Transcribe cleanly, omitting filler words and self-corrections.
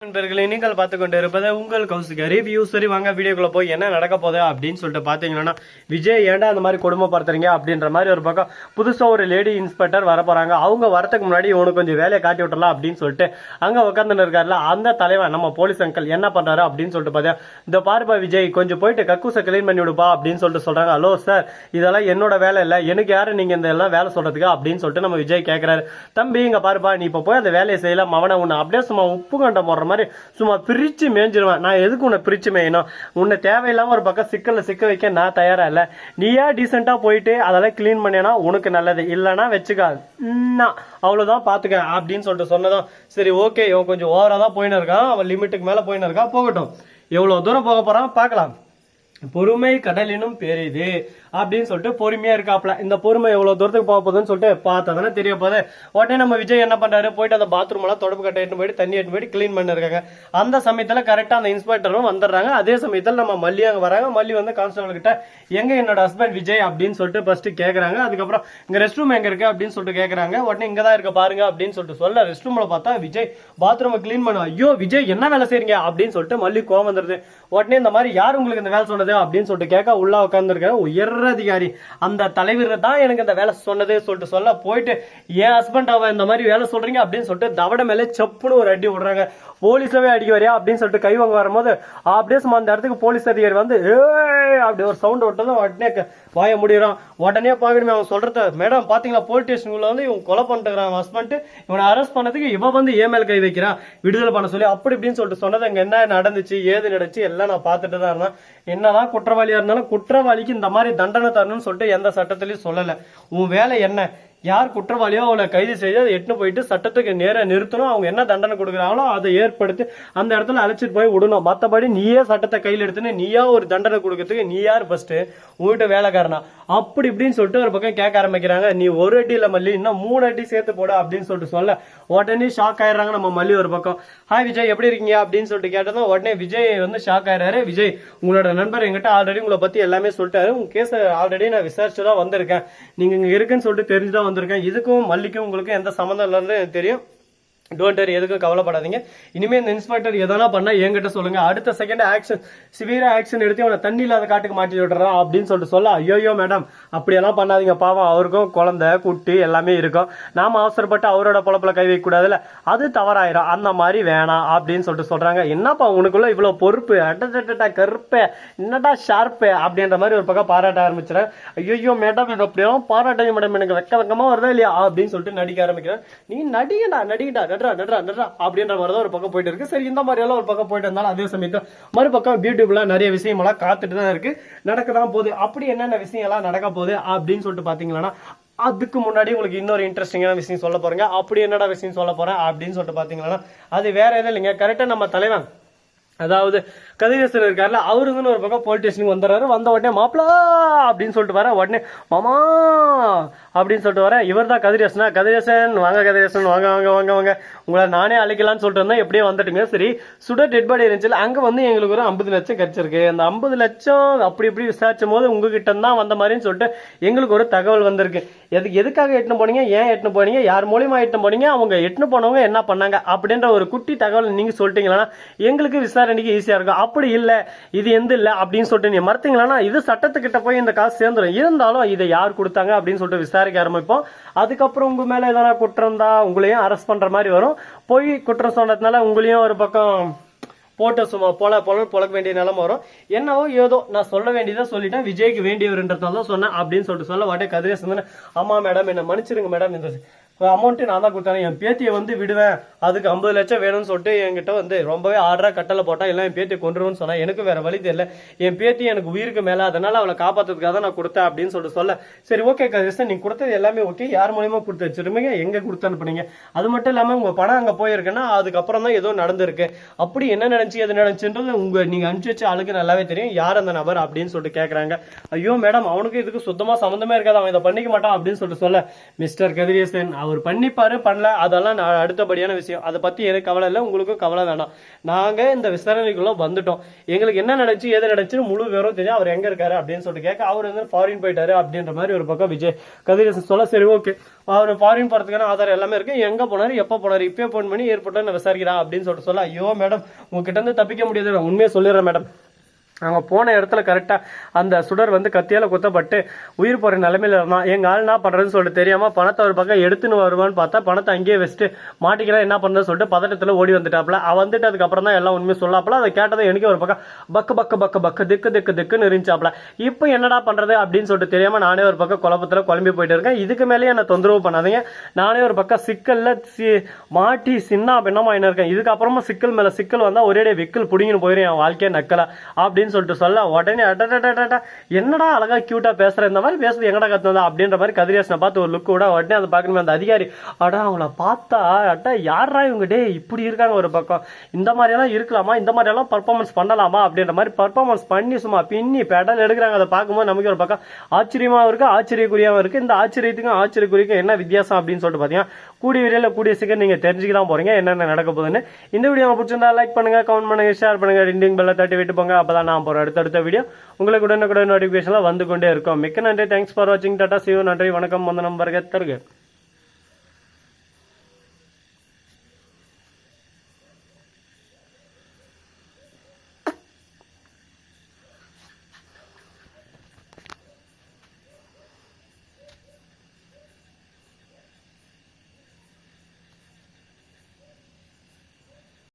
நண்பர்களே, நீங்கள் பார்த்து கொண்டு இருப்பது உங்கள் கௌசிக ரிவ்யூ. சரி வாங்க வீடியோக்குள்ள போய் என்ன நடக்க போகுது அப்படின்னு சொல்லிட்டு பாத்தீங்கன்னா, விஜய் ஏன்டா அந்த மாதிரி கொடுமைப்படுத்துறீங்க அப்படின்ற மாதிரி ஒரு பக்கம் புதுசா ஒரு லேடி இன்ஸ்பெக்டர் வர போறாங்க. அவங்க வரதுக்கு முன்னாடி இவனுக்கு கொஞ்சம் வேலையை காட்டி விட்டுறலாம் அப்படின்னு சொல்லிட்டு அங்க உட்காந்துன்னு இருக்காருல அந்த தலைவன் நம்ம போலீஸ் அங்கிள் என்ன பண்றாரு அப்படின்னு சொல்லிட்டு பார்த்தா, இந்த பாருப்பா விஜய் கொஞ்சம் போயிட்டு கக்கூசை கிளீன் பண்ணி விடுப்பா அப்படின்னு சொல்லிட்டு சொல்றாங்க. ஹலோ சார், இதெல்லாம் என்னோட வேலை இல்லை, எனக்கு யாரு நீங்க இந்த எல்லாம் வேலை சொல்றதுக்கு அப்படின்னு சொல்லிட்டு நம்ம விஜய் கேட்கிறாரு. தம்பி இங்க பாருப்பா, நீ இப்ப போய் அந்த வேலையை செய்யலாம், அவனை உன்னை அப்படியே சும்மா உப்பு கண்ட போடுற மாதிரி சும்மா பிரிச்சு மேய்ஞ்சிருவேன். நான் எதுக்கு உன்னை பிரிச்சு மேயணும்? உன்னை தேவையில்லாம ஒரு பக்கம் சிக்கல்ல சிக்க வைக்க நான் தயாரா இல்ல. நீயா டீசெண்டா போயிட்டு அதெல்லாம் கிளீன் பண்ணினா உனக்கு நல்லது, இல்லைன்னா வச்சுக்கா அவ்வளவுதான் பாத்துக்க அப்படின்னு சொல்லிட்டு சொன்னதும் சரி ஓகே, இவன் கொஞ்சம் ஓவரா தான் போயின்னு இருக்கான், அவன் லிமிட்டுக்கு மேல போயின்னு இருக்கான், போகட்டும், எவ்வளவு தூரம் போக போறான் பார்க்கலாம். பொறுமை கடலினும் பெரிது அப்படின்னு சொல்லிட்டு பொறுமையா இருக்காப்ல. இந்த பொறுமை எவ்வளவு தூரத்துக்கு போக போகுதுன்னு சொல்லிட்டு பார்த்தா தெரிய போகுது. உடனே நம்ம விஜய் என்ன பண்றாரு, போயிட்டு அந்த பாத்ரூம் எல்லாம் தொடப்பு கட்ட எடுத்து போயிட்டு தண்ணி எடுத்து போயிட்டு கிளீன் பண்ணிருக்காங்க. அந்த சமயத்துல கரெக்டா அந்த இன்ஸ்பெக்டரும் வந்துடுறாங்க. அதே சமயத்துல நம்ம மல்லி அங்க வராங்க. மல்லி வந்து கான்ஸ்டபிள் கிட்ட எங்க என்னோட ஹஸ்பண்ட் விஜய் அப்படின்னு சொல்லிட்டு ஃபர்ஸ்ட் கேக்குறாங்க. அதுக்கப்புறம் இங்க ரெஸ்ட் ரூம் எங்க இருக்கு அப்படின்னு சொல்லிட்டு கேக்குறாங்க. உடனே இங்கதான் இருக்க பாருங்க அப்படின்னு சொல்லிட்டு சொல்ல ரெஸ்ட் ரூம்ல பார்த்தா விஜய் பாத்ரூம் கிளீன் பண்ண. ஐயோ விஜய் என்ன வேலை செய்றீங்க அப்படின்னு சொல்லிட்டு மல்லி கோவம் வந்துருது. உடனே இந்த மாதிரி யார் உங்களுக்கு இந்த வேலை சொன்னது அப்படின்னு சொல்லிட்டு கேட்க உள்ள உட்கார்ந்து உயர் அதிகாரி அந்த தலைவர் தான் எனக்கு இந்த வேலை சொன்னதே சொல்லிட்டு சொல்ல போயிட்டு என் ஹஸ்பண்ட் அவ இந்த மாதிரி வேலை சொல்றீங்க அப்படின்னு சொல்லிட்டு தவட மேலே செப்புன்னு ஒரு அடி விடுறாங்க. போலீஸவே அடிக்க வரையா அப்படின்னு சொல்லிட்டு கை வாங்க வரும்போது அப்படியே சும்மா அந்த இடத்துக்கு போலீஸ் அதிகாரி வந்து அப்படி ஒரு சவுண்ட் விட்டதும் உடனே வாய முடியும். உடனே பாக்கணுமே அவன் சொல்றது, மேடம் பாத்தீங்களா போலீஸ் ஸ்டேஷனுக்குள்ள வந்து இவன் கொலை பண்ணிட்டு ஹஸ்பண்ட் இவனை அரெஸ்ட் பண்ணதுக்கு இவன் வந்து ஏ மேல் கை வைக்கிறான், விடுதலை பண்ண சொல்லி அப்படி இப்படின்னு சொல்லிட்டு சொன்னது. அங்க என்ன நடந்துச்சு ஏது நடந்துச்சு எல்லாம் நான் பார்த்துட்டு தான் இருந்தேன். என்னதான் குற்றவாளியா இருந்தாலும் குற்றவாளிக்கு இந்த மாதிரி தண்டனை தரணும்னு சொல்லிட்டு எந்த சட்டத்திலையும் சொல்லல. உன் வேலை என்ன, யார் குற்றவாளியோ அவளை கைது செய்து எட்டுன்னு போயிட்டு சட்டத்துக்கு நேர நிறுத்தணும், அவங்க என்ன தண்டனை கொடுக்குறாங்களோ அதை ஏற்படுத்தி அந்த இடத்துல அழைச்சிட்டு போய் விடணும். மற்றபடி நீயே சட்டத்தை கையில் எடுத்துன்னு நீயா ஒரு தண்டனை கொடுக்கறதுக்கு நீ யார் ஃபர்ஸ்ட், உங்ககிட்ட வேலைக்காரனா அப்படி இப்படின்னு சொல்லிட்டு ஒரு பக்கம் கேட்க ஆரம்பிக்கிறாங்க. நீ ஒரு அடி இல்ல மல்லி, இன்னும் 3 அடி சேர்த்து போட அப்படின்னு சொல்லிட்டு சொல்ல உடனே ஷாக் ஆயிடுறாங்க நம்ம மல்லி ஒரு பக்கம். ஹாய் விஜய் எப்படி இருக்கீங்க அப்படின்னு சொல்லிட்டு கேட்டதும் உடனே விஜய் வந்து ஷாக் ஆயிடுறாரு. விஜய் உங்களோட நண்பர் எங்கிட்ட ஆல்ரெடி உங்களை பத்தி எல்லாமே சொல்லிட்டாரு, உங்க கேஸ் ஆல்ரெடி நான் விசாரிச்சுதான் வந்திருக்கேன், நீங்க இங்க இருக்குன்னு சொல்லிட்டு தெரிஞ்சுதான் வந்திருக்கேன், இதுக்கும் மல்லிக்கும் உங்களுக்கும் எந்த சம்மந்தம் இல்லைன்னு எனக்கு தெரியும், டோன்ட் வரி, எதுக்கும் கவலைப்படாதீங்க, இனிமே இந்த இன்ஸ்பெக்டர் எதனா பண்ணா என்கிட்ட சொல்லுங்க, அடுத்த செகண்ட் ஆக்ஷன் சிவியரா ஆக்ஷன் எடுத்து அவனை தண்ணி இல்லாத காட்டுக்கு மாட்டி விடுறான் அப்படின்னு சொல்லிட்டு சொல்ல ஐயோ மேடம் அப்படியெல்லாம் பண்ணாதீங்க, பாவம் அவருக்கும் குழந்தை குட்டி எல்லாமே இருக்கும், நாம அவசரப்பட்டு அவரோட பொழப்புல கை வைக்க கூடாதுல, அது தவறாயிரும், அந்த மாதிரி வேணாம் அப்படின்னு சொல்லிட்டு சொல்றாங்க. என்னப்பா உனக்குள்ள இவ்வளவு பொறுப்பு, அட்டா கருப்பே என்னடா ஷார்ப்பு அப்படின்ற மாதிரி ஒரு பக்கம் பாராட்ட ஆரம்பிச்சிடறேன். ஐயோ மேடம் இது அப்படியெல்லாம் பாராட்டாங்க மேடம், எனக்கு வெக்கமா வருதா இல்லையா அப்படின்னு சொல்லிட்டு நடிக்க ஆரம்பிக்கிறேன். நீ நடிகடா அப்படின்ற மாதிரிதான் ஒரு பக்கம் போயிட்டு இருக்கு. சரி இந்த மாதிரி எல்லாம் ஒரு பக்கம் போயிட்டு இருந்தாலும் அதே சமயத்துல மறுபக்கம் பியூட்டிஃபுல்லா நிறைய விஷயம் எல்லாம் காத்துட்டு தான் இருக்கு, நடக்கதான் போகுது. அப்படி என்னென்ன விஷயம் எல்லாம் நடக்க போகுது அப்படின்னு சொல்லிட்டு பாத்தீங்கன்னா, அதுக்கு முன்னாடி உங்களுக்கு இன்னொரு இன்ட்ரெஸ்டிங்கான விஷயம் சொல்ல போறேங்க. அப்படி என்னடா விஷயம் சொல்ல போறேன் அப்படின்னு சொல்லிட்டு பாத்தீங்கன்னா, அது வேற எதுவும் இல்லைங்க, கரெக்டா நம்ம தலைவன் அதாவது கதிரேசன் இருக்காருல அவருங்கன்னு ஒரு பக்கம் போலீஸ் ஸ்டேஷனுக்கு வந்துடுறாரு. வந்த உடனே மாப்பிளா அப்படின்னு சொல்லிட்டு வர, உடனே மாமா அப்படின்னு சொல்லிட்டு வர, இவர் தான் கதிரேசனா, கதிரேசன் வாங்க கதிரேசன் வாங்க வாங்க வாங்க வாங்க உங்களை நானே அழைக்கலாம்னு சொல்லிட்டு இருந்தேன், எப்படியே வந்துட்டுங்க. சரி சுட டெட் பாடி இருந்துச்சு அங்க வந்து எங்களுக்கு ஒரு 50 லட்சம் கிடைச்சிருக்கு, அந்த 50 லட்சம் அப்படி இப்படி விசாரிச்சும் போது உங்ககிட்ட தான் வந்த மாதிரின்னு சொல்லிட்டு எங்களுக்கு ஒரு தகவல் வந்திருக்கு. எதுக்காக எட்டுன்னு போனீங்க, ஏன் எட்டுன்னு போனீங்க, யார் மூலியமா எட்டுன்னு போனீங்க, அவங்க எட்டுன்னு போனவங்க என்ன பண்ணாங்க அப்படின்ற ஒரு குட்டி தகவல் நீங்க சொல்லிட்டீங்களா எங்களுக்கு விசாரணைக்கு ஈஸியா இருக்கும். அப்படி இல்ல இது எந்த இல்ல அப்படின்னு சொல்லிட்டு நீங்க மறுத்தீங்களா, இது சட்டத்துக்கிட்ட போய் இந்த காசு சேர்ந்துடும், இருந்தாலும் இதை யார் கொடுத்தாங்க அப்படின்னு சொல்லிட்டு விசாரிக்க ஆரம்பிப்போம். அதுக்கப்புறம் உங்க மேல எதனா குற்றம் தான் உங்களையும் அரெஸ்ட் பண்ற மாதிரி வரும். போய் குற்றம் சொன்னதுனால உங்களையும் ஒரு பக்கம் போட்ட சும்மா பொழக்க வேண்டிய நிலைமை வரும். என்னவோ ஏதோ நான் சொல்ல வேண்டியதை சொல்லிட்டேன், விஜய்க்கு வேண்டியவர்ன்றதால சொன்னேன் அப்படின்னு சொல்லிட்டு சொல்ல வாட்டே கதிரேசன், ஆமா மேடம் என்ன மன்னிச்சிருங்க மேடம், இந்த அமௌண்ட் நான் தான் கொடுத்தேன், என் பேத்தியை வந்து விடுவேன் அதுக்கு 50 லட்சம் வேணும்னு சொல்லிட்டு என்கிட்ட வந்து ரொம்பவே ஆர்டரா கட்டளை போட்டா எல்லாம் என் பேத்தியை கொண்டுருவோம்னு சொன்னா, எனக்கு வேற வழி தெரியல, என் பேத்தி எனக்கு உயிருக்கு மேல, அதனால அவளை காப்பாத்துறதுக்காக தான் நான் கொடுத்தேன் அப்படின்னு சொல்லிட்டு சொல்ல, சரி ஓகே கதிரேசன் நீங்க கொடுத்தது எல்லாமே ஓகே, யார் மூலியமா கொடுத்து வச்சிருப்பீங்க, எங்க கொடுத்து அனுப்புனீங்க, அது மட்டும் இல்லாம உங்க பணம் அங்க போயிருக்குன்னா அதுக்கப்புறம் தான் ஏதோ நடந்திருக்கு, அப்படி என்ன நடந்துச்சு எது நடந்துச்சுன்றது நீங்க அனுப்பிச்சு வச்ச ஆளுக்கு நல்லாவே தெரியும் யார் அந்த நபர் அப்படின்னு சொல்லிட்டு கேக்குறாங்க. ஐயோ மேடம் அவனுக்கு இதுக்கு சுத்தமா சம்பந்தமே இருக்காது, அவன் இதை பண்ணிக்க மாட்டான் அப்படின்னு சொல்லிட்டு சொல்ல, மிஸ்டர் கதிரேசன் அவர் பண்ணிப்பாரு பண்ணல அதெல்லாம் நான் அடுத்தபடியான விஷயம். அதை பத்தி எனக்கு கவலை இல்லை, உங்களுக்கும் கவலை வேணாம். நாங்க இந்த விசாரணைக்குள்ள வந்துட்டோம். எங்களுக்கு என்ன நடந்துச்சு எது நடந்துச்சுன்னு முழு விவரம் தெரியும். அவர் எங்க இருக்காரு அப்படின்னு சொல்லிட்டு கேட்க அவர் வந்து ஃபாரின் போயிட்டாரு அப்படின்ற மாதிரி ஒரு பக்கம் விஜய் கதிரேசன் சொல்ல, சரி ஓகே அவர் ஃபாரின் போறதுக்கான ஆதாரம் எல்லாமே இருக்கு, எங்க போனாரு எப்ப போனாரு இப்பயே போன் பண்ணி ஏற்பட்டு நான் விசாரிக்கிறேன் அப்படின்னு சொல்லிட்டு சொல்ல, ஐயோ மேடம் உங்ககிட்ட இருந்து தப்பிக்க முடியாது, நான் உண்மையை சொல்லிடுறேன் மேடம். அவங்க போன இடத்துல கரெக்டாக அந்த சுடர் வந்து கத்தியால் குத்தப்பட்டு உயிர் போகிற நிலைமையில இருந்தான். எங்கள் ஆள் என்ன பண்ணுறதுன்னு சொல்லிட்டு தெரியாமல் பணத்தை ஒரு பக்கம் எடுத்துன்னு வருவான்னு பார்த்தா பணத்தை அங்கேயே வச்சுட்டு மாட்டிக்கலாம் என்ன பண்ணுறதுன்னு சொல்லிட்டு பதட்டத்தில் ஓடி வந்துட்டாப்புல. வந்துட்டு அதுக்கப்புறம் தான் எல்லாம் உண்மையை சொல்லாப்புல. அதை கேட்டதை எனக்கு ஒரு பக்கம் பக்கு பக்கு பக்கு பக்கு திக்கு திக்கு திக்குன்னு இருந்துச்சாப்புல. இப்போ என்னடா பண்ணுறது அப்படின்னு சொல்லிட்டு தெரியாமல் நானே ஒரு பக்கம் குழப்பத்தில் குழம்பி போயிட்டு இருக்கேன். இதுக்கு மேலேயே என்னை தொந்தரவு பண்ணாதீங்க. நானே ஒரு பக்கம் சிக்கலில் மாட்டி சின்ன பின்னமா என்ன இருக்கேன். இதுக்கப்புறமா சிக்கல் மேலே சிக்கல் வந்தால் ஒரே விக்கல் பிடிங்கின்னு போயிடும் என் வாழ்க்கையை நக்கலை அப்படின்னு சொல்லிட்டு சொல்ல, உடனே என்னடா அழகா கியூட்டா பேசுற, இந்த மாதிரி பேசுறது எங்கடா கத்துனதா அப்படின்ற மாதிரி கதிரேசனை பார்த்து ஒரு லுக் விட உடனே அதை பார்க்கணுமே அந்த அதிகாரி, அவங்கள பார்த்தா யாரா இவங்க டே இப்படி இருக்காங்க ஒரு பக்கம், இந்த மாதிரி எல்லாம் இருக்கலாமா, இந்த மாதிரி எல்லாம் பர்ஃபார்மன்ஸ் பண்ணலாமா அப்படின்ற மாதிரி பர்ஃபார்மன்ஸ் பண்ணி சும்மா பின்னி பெடல் எடுக்கிறாங்க. அதை பார்க்கும்போது நமக்கு ஒரு பக்கம் ஆச்சரியமா இருக்கு, ஆச்சரியக்குரியாவும் இருக்கு. இந்த ஆச்சரியத்துக்கும் ஆச்சரியக்குரிக்கும் என்ன வித்தியாசம் அப்படின்னு சொல்லிட்டு பாத்தீங்கன்னா கூடிய விரைவில் கூடிய சீக்கிரம் நீங்க தெரிஞ்சுக்கலாம் போறீங்க என்னென்ன நடக்க போகுதுன்னு. இந்த வீடியோ பிடிச்சிருந்தா லைக் பண்ணுங்க, கமெண்ட் பண்ணுங்க, ஷேர் பண்ணுங்க, டிண்டிங் பெல்ல தட்டி விட்டு போங்க. அப்பதான் நான் போற அடுத்தடுத்த வீடியோ உங்களுக்கு உடனுக்குடன் நோட்டிபிகேஷன்ல வந்து கொண்டே இருக்கும். மிக்க நன்றி, தேங்க்ஸ் ஃபார் வாட்சிங், டாடா, see you, நன்றி, வணக்கம், வந்தனம், வருக தருக.